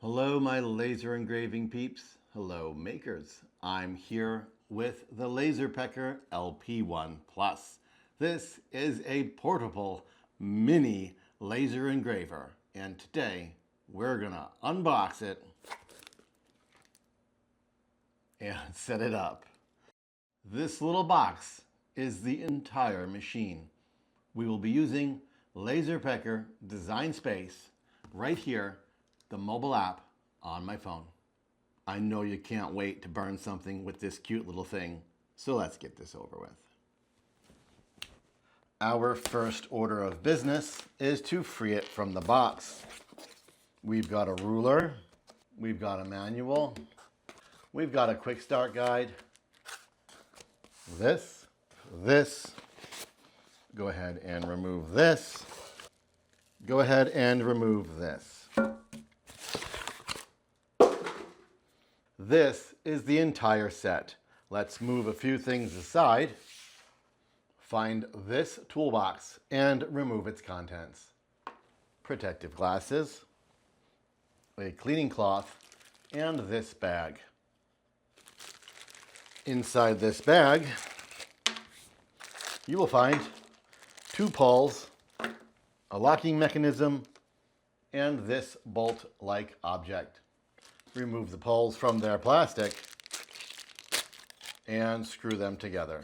Hello, my laser engraving peeps. Hello, makers. I'm here with the LaserPecker LP1 PLUS. This is a portable mini laser engraver, and today we're gonna unbox it and set it up. This little box is the entire machine. We will be using LaserPecker Design Space right here, the mobile app on my phone. I know you can't wait to burn something with this cute little thing, so let's get this over with. Our first order of business is to free it from the box. We've got a ruler, we've got a manual, we've got a quick start guide, this, go ahead and remove this, go ahead and remove this. This is the entire set. Let's move a few things aside, find this toolbox and remove its contents. Protective glasses, a cleaning cloth, and this bag. Inside this bag, you will find two pawls, a locking mechanism, and this bolt-like object. Remove the pawls from their plastic and screw them together.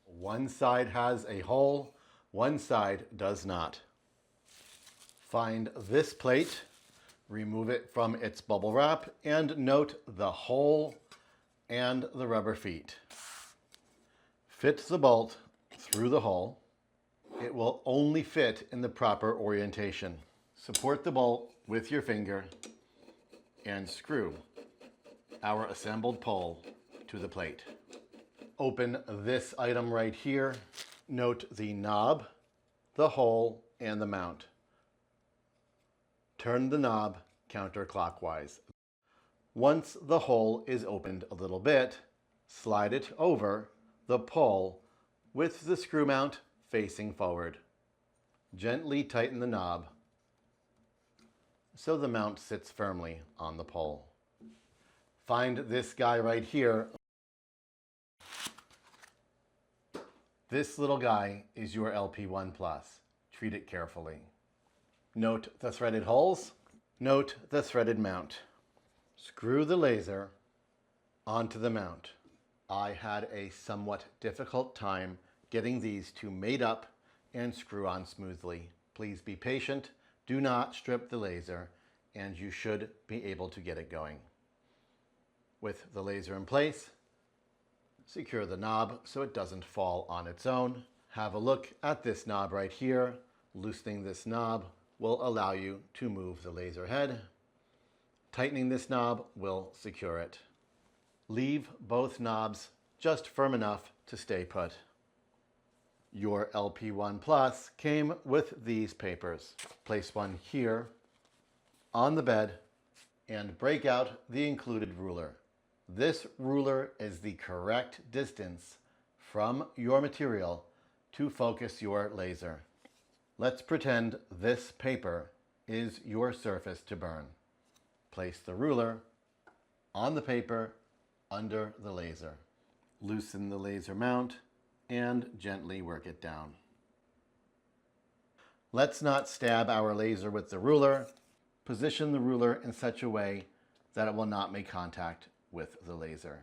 One side has a hole, one side does not. Find this plate, remove it from its bubble wrap, and note the hole and the rubber feet. Fit the bolt through the hole. It will only fit in the proper orientation. Support the bolt with your finger and screw our assembled pole to the plate. Open this item right here. Note the knob, the hole, and the mount. Turn the knob counterclockwise. Once the hole is opened a little bit, slide it over the pole with the screw mount facing forward. Gently tighten the knob so the mount sits firmly on the pole. Find this guy right here. This little guy is your LP1 PLUS. Treat it carefully. Note the threaded holes. Note the threaded mount. Screw the laser onto the mount. I had a somewhat difficult time getting these two made up and screw on smoothly. Please be patient. Do not strip the laser, and you should be able to get it going. With the laser in place, secure the knob so it doesn't fall on its own. Have a look at this knob right here. Loosening this knob will allow you to move the laser head. Tightening this knob will secure it. Leave both knobs just firm enough to stay put. Your LP1 PLUS came with these papers. Place one here on the bed and break out the included ruler. This ruler is the correct distance from your material to focus your laser. Let's pretend this paper is your surface to burn. Place the ruler on the paper under the laser. Loosen the laser mount and gently work it down. Let's not stab our laser with the ruler. Position the ruler in such a way that it will not make contact with the laser.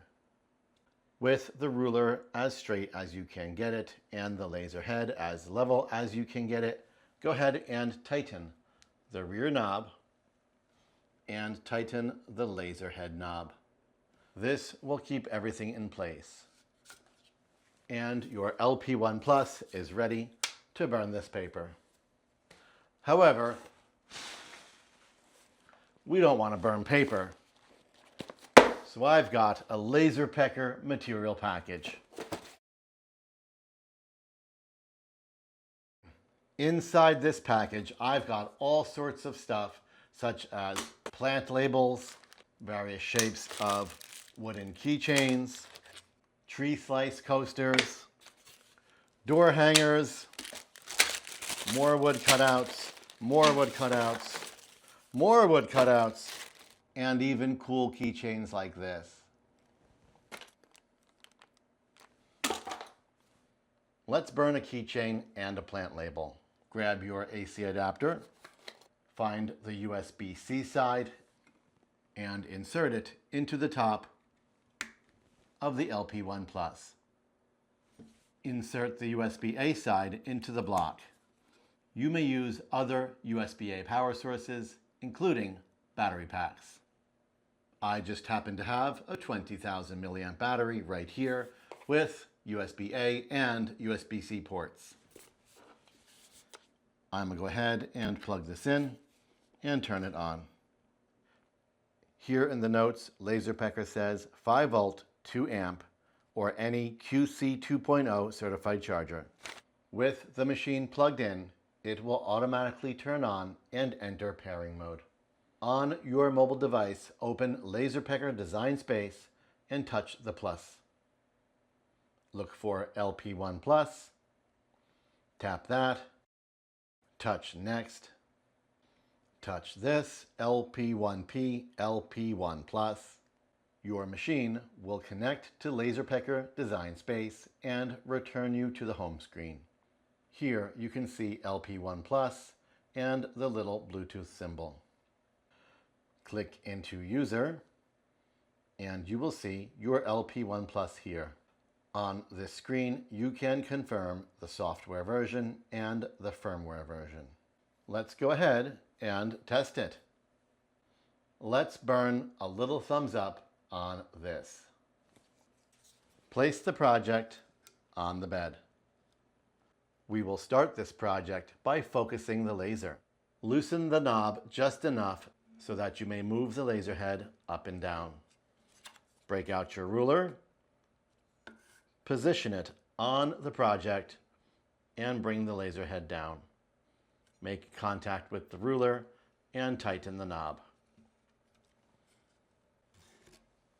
With the ruler as straight as you can get it and the laser head as level as you can get it, go ahead and tighten the rear knob and tighten the laser head knob. This will keep everything in place. And your LP1 PLUS is ready to burn this paper. However, we don't want to burn paper, so I've got a LaserPecker material package. Inside this package, I've got all sorts of stuff such as plant labels, various shapes of wooden keychains, tree slice coasters, door hangers, more wood cutouts, more wood cutouts, more wood cutouts, and even cool keychains like this. Let's burn a keychain and a plant label. Grab your AC adapter, find the USB-C side, and insert it into the top of the LP1 PLUS. Insert the USB-A side into the block. You may use other USB-A power sources, including battery packs. I just happen to have a 20,000 milliamp battery right here with USB-A and USB-C ports. I'm going to go ahead and plug this in and turn it on. Here in the notes, LaserPecker says 5 volt, 2 amp, or any QC 2.0 certified charger. With the machine plugged in, it will automatically turn on and enter pairing mode. On your mobile device, open LaserPecker Design Space and touch the plus. Look for LP1 PLUS, tap that, touch Next, touch this, LP1P, LP1 PLUS. Your machine will connect to LaserPecker Design Space and return you to the home screen. Here you can see LP1 PLUS and the little Bluetooth symbol. Click into User and you will see your LP1 PLUS here. On this screen, you can confirm the software version and the firmware version. Let's go ahead and test it. Let's burn a little thumbs up on this. Place the project on the bed. We will start this project by focusing the laser. Loosen the knob just enough so that you may move the laser head up and down. Break out your ruler, position it on the project, and bring the laser head down. Make contact with the ruler and tighten the knob.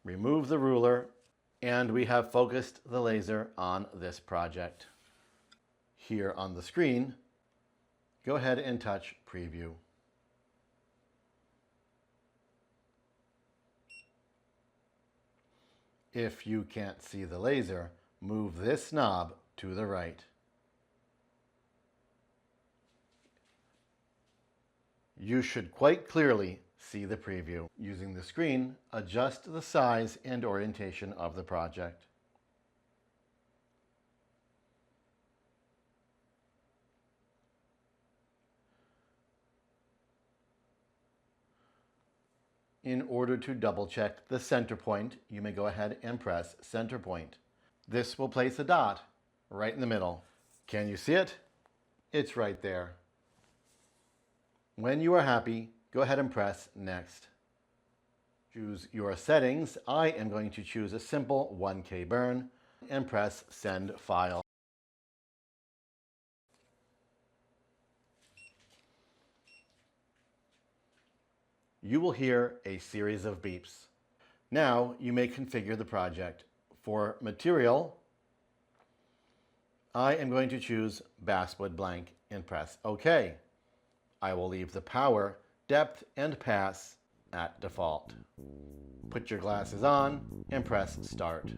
Remove the ruler, and we have focused the laser on this project. Here on the screen, go ahead and touch Preview. If you can't see the laser, move this knob to the right. You should quite clearly see the preview. Using the screen, adjust the size and orientation of the project. In order to double check the center point, you may go ahead and press Center Point. This will place a dot right in the middle. Can you see it? It's right there. When you are happy, go ahead and press Next. Choose your settings. I am going to choose a simple 1K burn and press Send File. You will hear a series of beeps. Now you may configure the project. For material, I am going to choose basswood blank and press OK. I will leave the power, depth, and pass at default. Put your glasses on and press Start.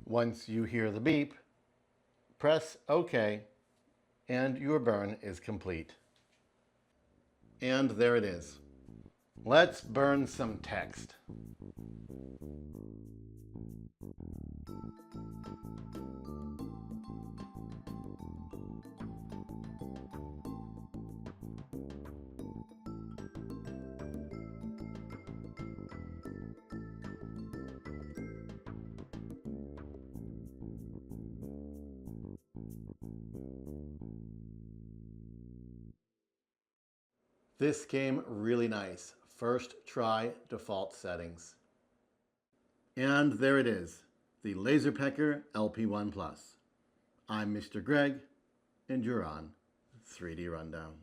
Once you hear the beep, press OK, and your burn is complete. And there it is. Let's burn some text. This came really nice. First try default settings. And there it is, the LaserPecker LP1 PLUS. I'm Mr. Greg, and you're on 3D Rundown.